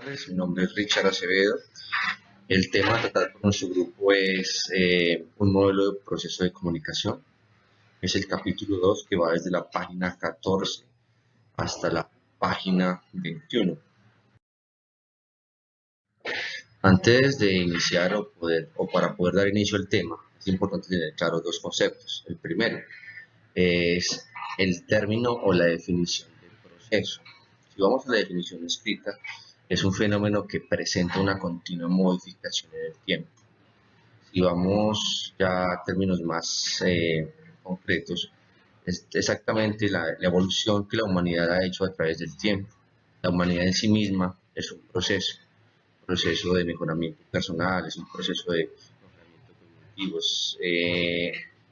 tardes, mi nombre es Richard Acevedo. El tema a tratar por nuestro grupo es un modelo de proceso de comunicación. Es el capítulo 2 que va desde la página 14 hasta la página 21. Antes de iniciar o para poder dar inicio al tema, es importante tener claros dos conceptos. El primero es el término o la definición del proceso. Si vamos a la definición escrita, es un fenómeno que presenta una continua modificación en el tiempo. Si vamos ya a términos más concretos, es exactamente la evolución que la humanidad ha hecho a través del tiempo. La humanidad en sí misma es un proceso de mejoramiento personal, es un proceso de mejoramiento cognitivo, es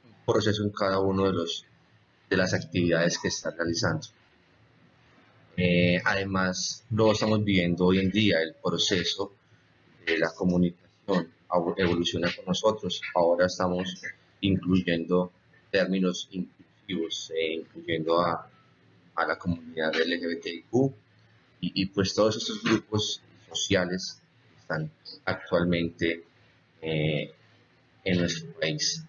un proceso en cada uno de las actividades que está realizando. Además, lo estamos viviendo hoy en día, el proceso de la comunicación evoluciona con nosotros. Ahora estamos incluyendo términos inclusivos, incluyendo a la comunidad LGBTIQ y pues todos estos grupos sociales están actualmente en nuestro país.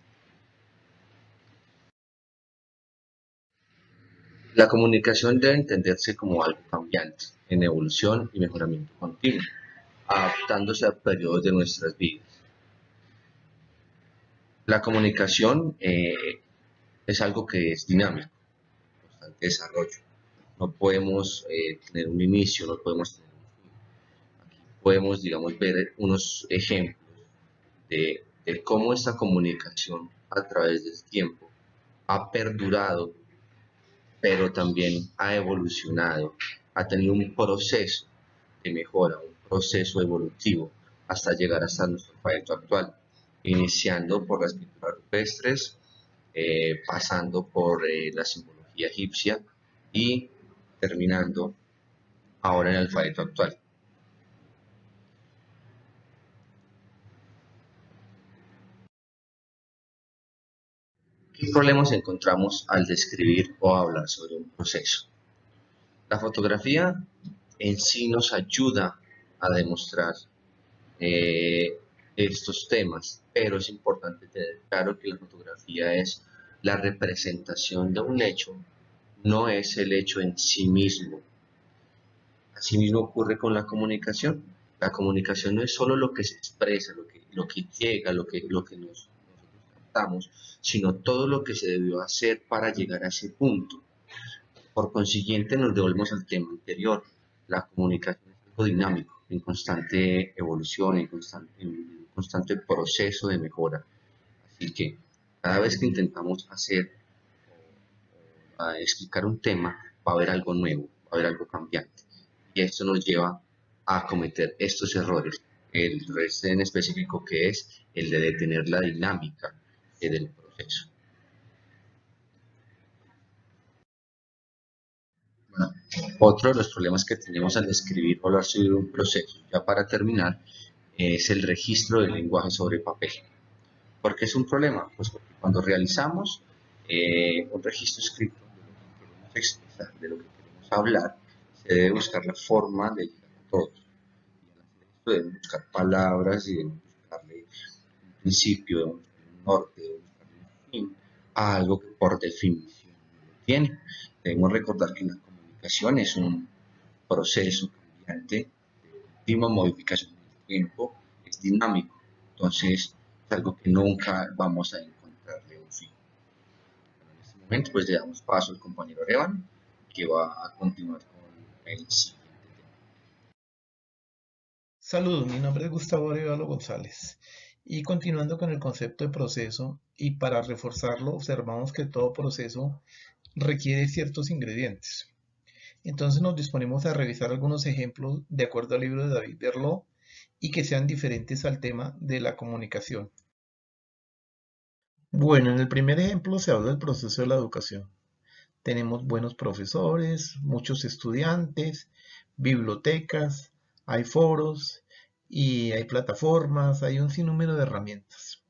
La comunicación debe entenderse como algo cambiante, en evolución y mejoramiento continuo, adaptándose a periodos de nuestras vidas. La comunicación es algo que es dinámico, constante desarrollo. No podemos tener un inicio, no podemos tener un fin. Aquí podemos, digamos, ver unos ejemplos de cómo esta comunicación a través del tiempo ha perdurado, pero también ha evolucionado, ha tenido un proceso de mejora, un proceso evolutivo hasta llegar hasta nuestro alfabeto actual, iniciando por las pinturas rupestres, pasando por la simbología egipcia y terminando ahora en el alfabeto actual. ¿Qué problemas encontramos al describir o hablar sobre un proceso? La fotografía en sí nos ayuda a demostrar eh, estos temas, pero es importante tener claro que la fotografía es la representación de un hecho, no es el hecho en sí mismo. Asimismo ocurre con la comunicación. La comunicación no es solo lo que se expresa, lo que llega, lo que nosotros captamos, sino todo lo que se debió hacer para llegar a ese punto. Por consiguiente, nos devolvemos al tema anterior. La comunicación es algo dinámico, en constante evolución, en constante proceso de mejora. Así que cada vez que intentamos hacer o explicar un tema, va a haber algo nuevo, va a haber algo cambiante. Y esto nos lleva a cometer estos errores. El error en específico que es el de detener la dinámica del proceso. Bueno, otro de los problemas que tenemos al describir o hablar sobre un proceso, ya para terminar, es el registro del lenguaje sobre papel. ¿Por qué es un problema? Pues porque cuando realizamos un registro escrito de lo que queremos expresar, de lo que queremos hablar, se debe buscar la forma de llegar a todos. Y al hacer esto debemos buscar palabras y debemos buscarle un principio, debemos buscarle un norte, debemos buscarle un fin a algo que por definición no lo tiene. Debemos recordar que la comunicación es un proceso cambiante de continua modificación del tiempo, es dinámico. Entonces, es algo que nunca vamos a encontrarle un fin. Bueno, en este momento, pues le damos paso al compañero Evan, que va a continuar con el siguiente tema. Saludos, mi nombre es Gustavo Arevalo González y continuando con el concepto de proceso y para reforzarlo observamos que todo proceso requiere ciertos ingredientes. Entonces nos disponemos a revisar algunos ejemplos de acuerdo al libro de David Berlot y que sean diferentes al tema de la comunicación. Bueno, en el primer ejemplo se habla del proceso de la educación. Tenemos buenos profesores, muchos estudiantes, bibliotecas, hay foros y hay plataformas, hay un sinnúmero de herramientas.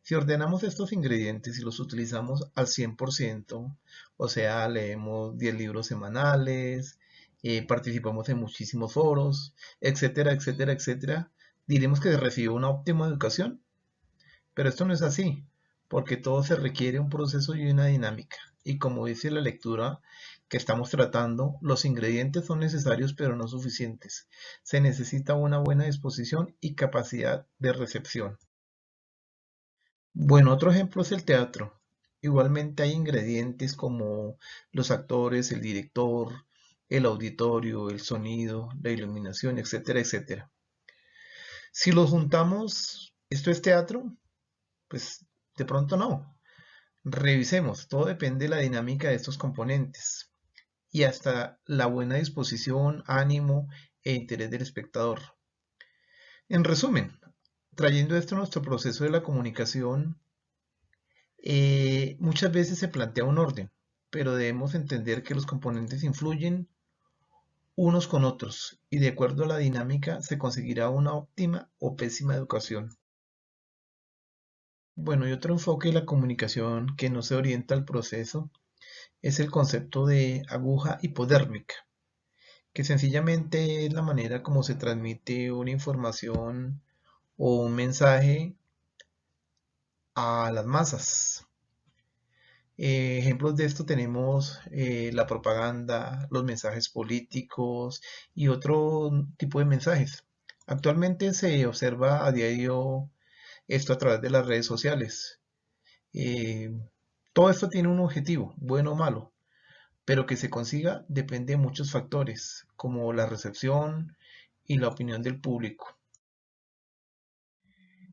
Si ordenamos estos ingredientes y los utilizamos al 100%, o sea, leemos 10 libros semanales, participamos en muchísimos foros, etcétera, etcétera, etcétera, diremos que se recibió una óptima educación, pero esto no es así, porque todo se requiere un proceso y una dinámica. Y como dice la lectura que estamos tratando, los ingredientes son necesarios pero no suficientes. Se necesita una buena disposición y capacidad de recepción. Bueno, otro ejemplo es el teatro. Igualmente hay ingredientes como los actores, el director, el auditorio, el sonido, la iluminación, etcétera, etcétera. Si los juntamos, ¿esto es teatro? Pues de pronto no. Revisemos, todo depende de la dinámica de estos componentes y hasta la buena disposición, ánimo e interés del espectador. En resumen, trayendo esto a nuestro proceso de la comunicación, muchas veces se plantea un orden, pero debemos entender que los componentes influyen unos con otros y de acuerdo a la dinámica se conseguirá una óptima o pésima educación. Bueno, y otro enfoque de la comunicación que no se orienta al proceso es el concepto de aguja hipodérmica, que sencillamente es la manera como se transmite una información o un mensaje a las masas. Ejemplos de esto tenemos la propaganda, los mensajes políticos y otro tipo de mensajes. Actualmente se observa a diario esto a través de las redes sociales. Eh, Todo esto tiene un objetivo, bueno o malo, pero que se consiga depende de muchos factores, como la recepción y la opinión del público.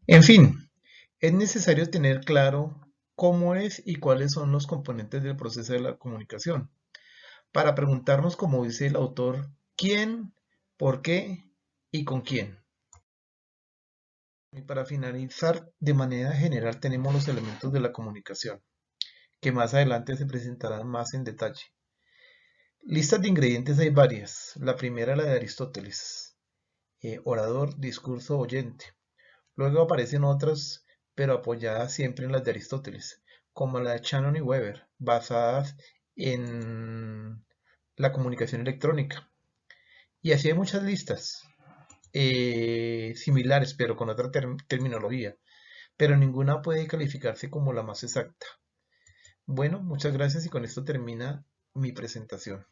En fin, es necesario tener claro cómo es y cuáles son los componentes del proceso de la comunicación, para preguntarnos, como dice el autor, quién, por qué y con quién. Y para finalizar, de manera general tenemos los elementos de la comunicación, que más adelante se presentarán más en detalle. Listas de ingredientes hay varias. La primera, la de Aristóteles, orador, discurso, oyente. Luego aparecen otras, pero apoyadas siempre en las de Aristóteles, como la de Shannon y Weber, basadas en la comunicación electrónica. Y así hay muchas listas similares, pero con otra terminología, pero ninguna puede calificarse como la más exacta. Bueno, muchas gracias y con esto termina mi presentación.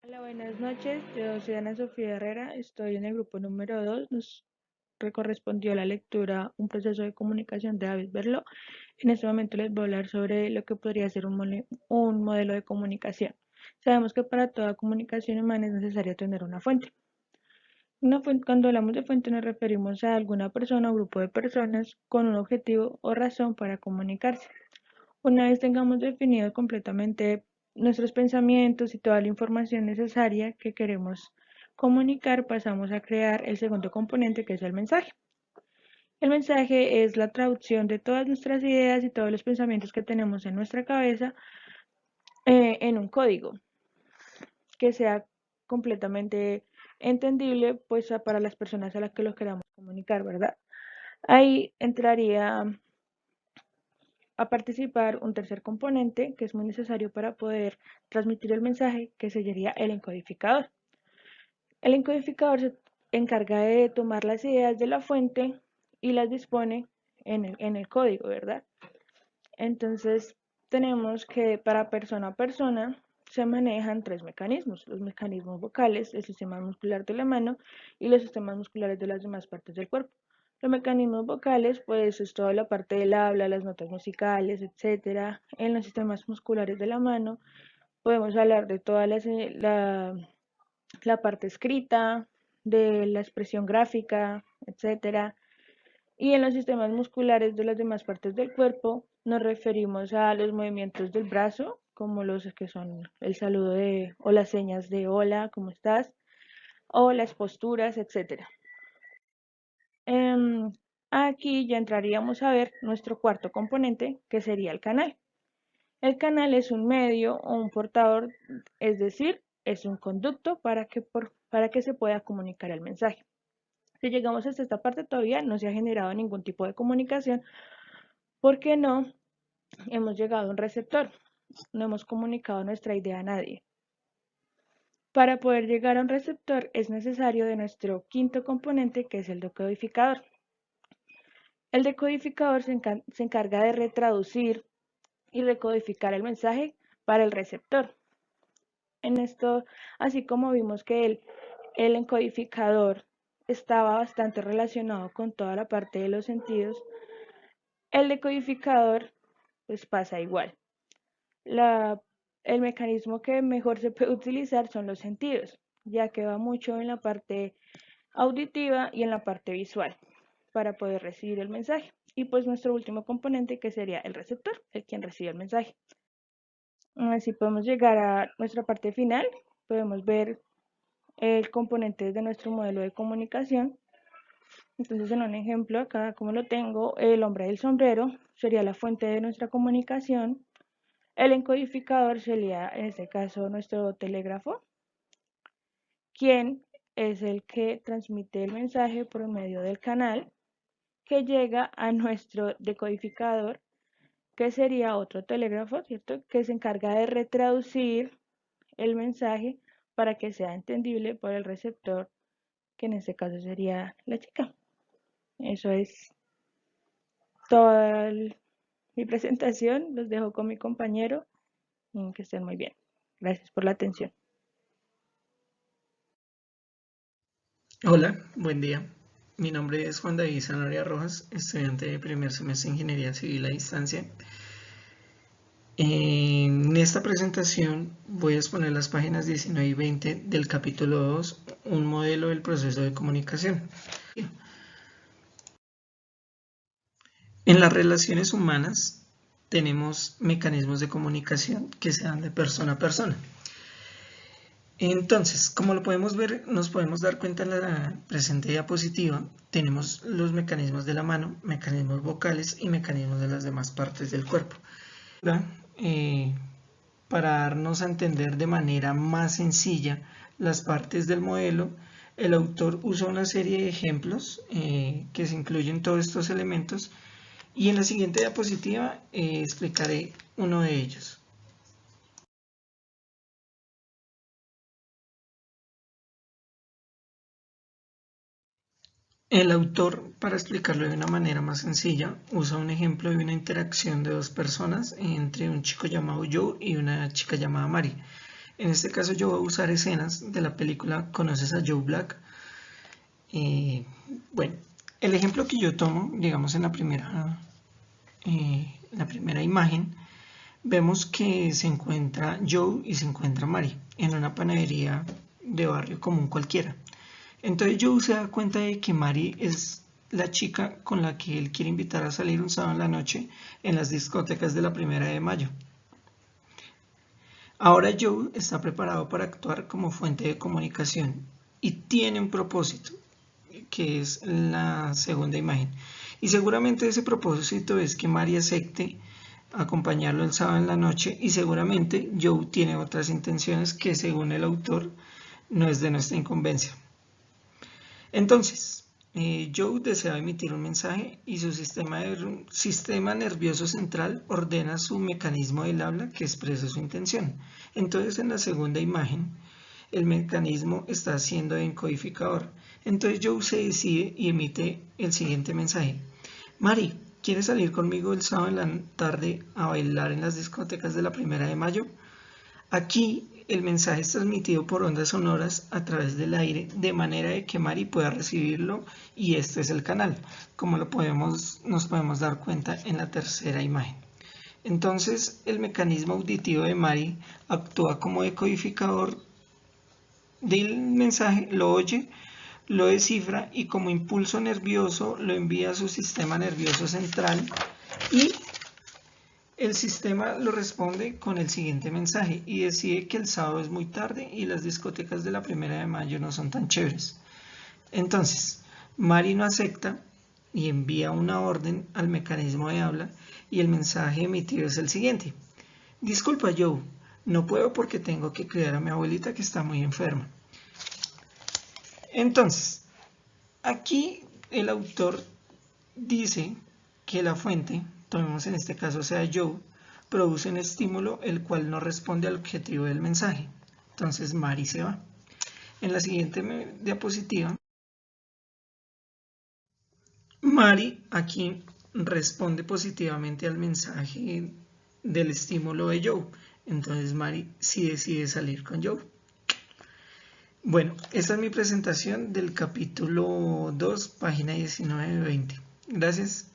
Hola, buenas noches. Yo soy Ana Sofía Herrera, estoy en el grupo número 2. Nos correspondió la lectura Un proceso de comunicación de David Berlo. En este momento les voy a hablar sobre lo que podría ser un modelo de comunicación. Sabemos que para toda comunicación humana es necesario tener una fuente. Cuando hablamos de fuente nos referimos a alguna persona o grupo de personas con un objetivo o razón para comunicarse. Una vez tengamos definido completamente nuestros pensamientos y toda la información necesaria que queremos comunicar, pasamos a crear el segundo componente, que es el mensaje. El mensaje es la traducción de todas nuestras ideas y todos los pensamientos que tenemos en nuestra cabeza en un código que sea completamente entendible pues para las personas a las que los queramos comunicar, ¿verdad? Ahí entraría a participar un tercer componente que es muy necesario para poder transmitir el mensaje, que sería el encodificador. El encodificador se encarga de tomar las ideas de la fuente y las dispone en el código, ¿verdad? Entonces, tenemos que para persona a persona se manejan tres mecanismos: los mecanismos vocales, el sistema muscular de la mano y los sistemas musculares de las demás partes del cuerpo. Los mecanismos vocales, pues es toda la parte del habla, las notas musicales, etcétera. En los sistemas musculares de la mano podemos hablar de toda la parte escrita, de la expresión gráfica, etcétera. Y en los sistemas musculares de las demás partes del cuerpo nos referimos a los movimientos del brazo, como los que son el saludo o las señas de hola, ¿cómo estás? O las posturas, etcétera. Aquí ya entraríamos a ver nuestro cuarto componente, que sería el canal. El canal es un medio o un portador, es decir, es un conducto para que se pueda comunicar el mensaje. Si llegamos hasta esta parte todavía no se ha generado ningún tipo de comunicación porque no hemos llegado a un receptor. no hemos comunicado nuestra idea a nadie. Para poder llegar a un receptor es necesario de nuestro quinto componente, que es el decodificador. El decodificador se encarga de retraducir y recodificar el mensaje para el receptor. En esto, así como vimos que el encodificador estaba bastante relacionado con toda la parte de los sentidos, el decodificador pues pasa igual. El mecanismo que mejor se puede utilizar son los sentidos, ya que va mucho en la parte auditiva y en la parte visual para poder recibir el mensaje. Y pues nuestro último componente, que sería el receptor, el quien recibe el mensaje. Así podemos llegar a nuestra parte final, podemos ver el componente de nuestro modelo de comunicación. Entonces, en un ejemplo, acá como lo tengo, el hombre del sombrero sería la fuente de nuestra comunicación. El encodificador sería, en este caso, nuestro telégrafo, quien es el que transmite el mensaje por medio del canal que llega a nuestro decodificador, que sería otro telégrafo, ¿cierto? Que se encarga de retraducir el mensaje para que sea entendible por el receptor, que en este caso sería la chica. Eso es toda mi presentación. Los dejo con mi compañero y que estén muy bien. Gracias por la atención. Hola, buen día. Mi nombre es Juan David Zanoria Rojas, estudiante de primer semestre de Ingeniería Civil a Distancia. En esta presentación voy a exponer las páginas 19 y 20 del capítulo 2, un modelo del proceso de comunicación. En las relaciones humanas tenemos mecanismos de comunicación que se dan de persona a persona. Entonces, como lo podemos ver, nos podemos dar cuenta en la presente diapositiva, tenemos los mecanismos de la mano, mecanismos vocales y mecanismos de las demás partes del cuerpo. Para darnos a entender de manera más sencilla las partes del modelo, el autor usa una serie de ejemplos que se incluyen todos estos elementos y en la siguiente diapositiva explicaré uno de ellos. El autor, para explicarlo de una manera más sencilla, usa un ejemplo de una interacción de dos personas entre un chico llamado Joe y una chica llamada Mary. En este caso yo voy a usar escenas de la película ¿Conoces a Joe Black? Bueno, el ejemplo que yo tomo, digamos en la primera imagen, vemos que se encuentra Joe y se encuentra Mary en una panadería de barrio común cualquiera. Entonces Joe se da cuenta de que Mary es la chica con la que él quiere invitar a salir un sábado en la noche en las discotecas de la 1 de mayo. Ahora Joe está preparado para actuar como fuente de comunicación y tiene un propósito, que es la segunda imagen. Y seguramente ese propósito es que Mary acepte acompañarlo el sábado en la noche y seguramente Joe tiene otras intenciones que según el autor no es de nuestra incumbencia. Entonces, Joe desea emitir un mensaje y su sistema nervioso central ordena su mecanismo del habla que expresa su intención. Entonces, en la segunda imagen, el mecanismo está siendo encodificador. Entonces Joe se decide y emite el siguiente mensaje. Mary, ¿quieres salir conmigo el sábado en la tarde a bailar en las discotecas de la 1 de mayo? Aquí el mensaje es transmitido por ondas sonoras a través del aire de manera de que Mary pueda recibirlo y este es el canal, como nos podemos dar cuenta en la tercera imagen. Entonces el mecanismo auditivo de Mary actúa como decodificador del mensaje, lo oye, lo descifra y como impulso nervioso lo envía a su sistema nervioso central y el sistema lo responde con el siguiente mensaje y decide que el sábado es muy tarde y las discotecas de la 1 de mayo no son tan chéveres. Entonces, Mary no acepta y envía una orden al mecanismo de habla y el mensaje emitido es el siguiente. Disculpa Joe, no puedo porque tengo que cuidar a mi abuelita que está muy enferma. Entonces, aquí el autor dice que la fuente, tomemos en este caso sea Joe, produce un estímulo el cual no responde al objetivo del mensaje. Entonces Mari se va. En la siguiente diapositiva, Mari aquí responde positivamente al mensaje del estímulo de Joe. Entonces Mari sí decide salir con Joe. Bueno, esta es mi presentación del capítulo 2, página 19-20. Gracias.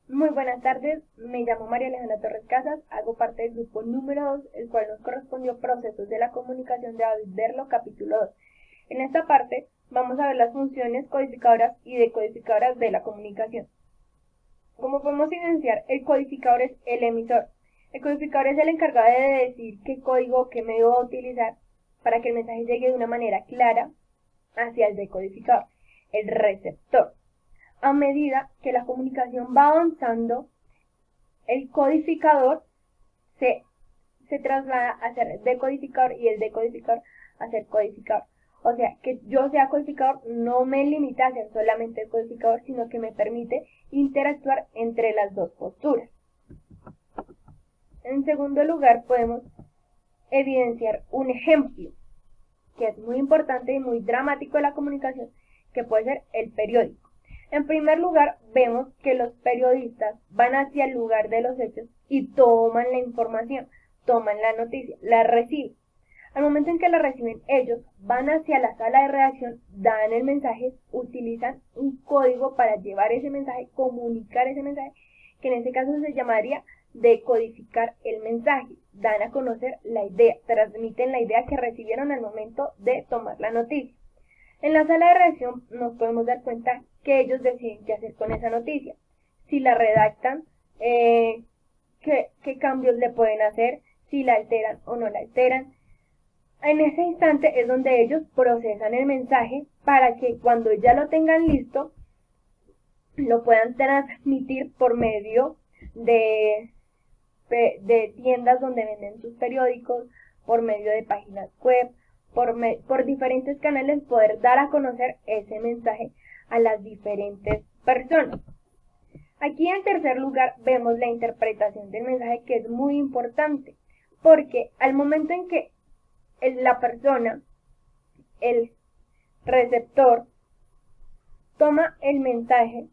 Muy buenas tardes, me llamo María Alejandra Torres Casas, hago parte del grupo número 2, el cual nos correspondió Procesos de la Comunicación de David Berlo, capítulo 2. En esta parte vamos a ver las funciones codificadoras y decodificadoras de la comunicación. Como podemos evidenciar, el codificador es el emisor. El codificador es el encargado de decir qué código o qué medio va a utilizar para que el mensaje llegue de una manera clara hacia el decodificador, el receptor. A medida que la comunicación va avanzando, el codificador se traslada a ser decodificador y el decodificador a ser codificador. O sea, que yo sea codificador no me limita a ser solamente el codificador, sino que me permite interactuar entre las dos posturas. En segundo lugar, podemos evidenciar un ejemplo que es muy importante y muy dramático de la comunicación, que puede ser el periódico. En primer lugar, vemos que los periodistas van hacia el lugar de los hechos y toman la información, toman la noticia, la reciben. Al momento en que la reciben ellos, van hacia la sala de redacción, dan el mensaje, utilizan un código para llevar ese mensaje, comunicar ese mensaje, que en este caso se llamaría decodificar el mensaje. Dan a conocer la idea, transmiten la idea que recibieron al momento de tomar la noticia. En la sala de redacción nos podemos dar cuenta que ellos deciden qué hacer con esa noticia. Si la redactan, qué cambios le pueden hacer, si la alteran o no la alteran. En ese instante es donde ellos procesan el mensaje para que cuando ya lo tengan listo, lo puedan transmitir por medio de tiendas donde venden sus periódicos, por medio de páginas web, por diferentes canales, poder dar a conocer ese mensaje a las diferentes personas. Aquí en tercer lugar vemos la interpretación del mensaje, que es muy importante, porque al momento en que la persona, el receptor, toma el mensaje,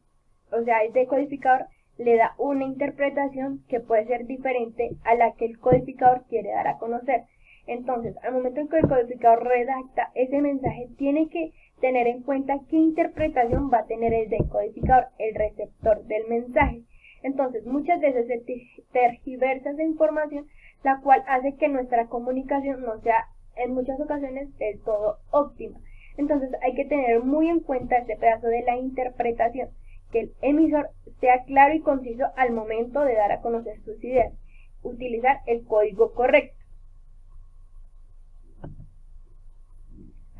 o sea, el decodificador le da una interpretación que puede ser diferente a la que el codificador quiere dar a conocer. Entonces, al momento en que el codificador redacta ese mensaje, tiene que tener en cuenta qué interpretación va a tener el decodificador, el receptor del mensaje. Entonces, muchas veces se tergiversa esa información, la cual hace que nuestra comunicación no sea en muchas ocasiones del todo óptima. Entonces, hay que tener muy en cuenta este pedazo de la interpretación, que el emisor sea claro y conciso al momento de dar a conocer sus ideas, utilizar el código correcto.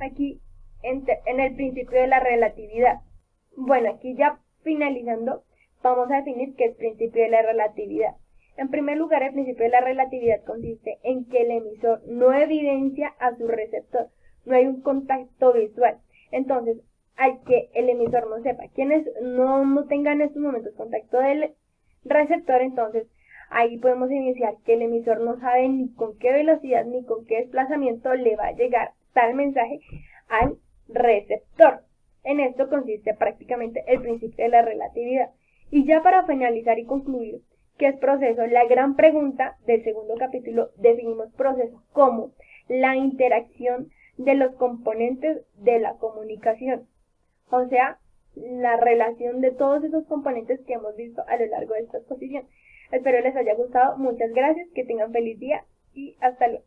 Aquí en el principio de la relatividad. Bueno, aquí ya finalizando, vamos a definir qué es principio de la relatividad. En primer lugar, el principio de la relatividad consiste en que el emisor no evidencia a su receptor, no hay un contacto visual. Entonces, hay que el emisor no sepa quiénes no tengan en estos momentos contacto del receptor, entonces ahí podemos evidenciar que el emisor no sabe ni con qué velocidad ni con qué desplazamiento le va a llegar tal mensaje al receptor. En esto consiste prácticamente el principio de la relatividad. Y ya para finalizar y concluir, ¿qué es proceso? La gran pregunta del segundo capítulo, definimos proceso como la interacción de los componentes de la comunicación. O sea, la relación de todos esos componentes que hemos visto a lo largo de esta exposición. Espero les haya gustado. Muchas gracias, que tengan feliz día y hasta luego.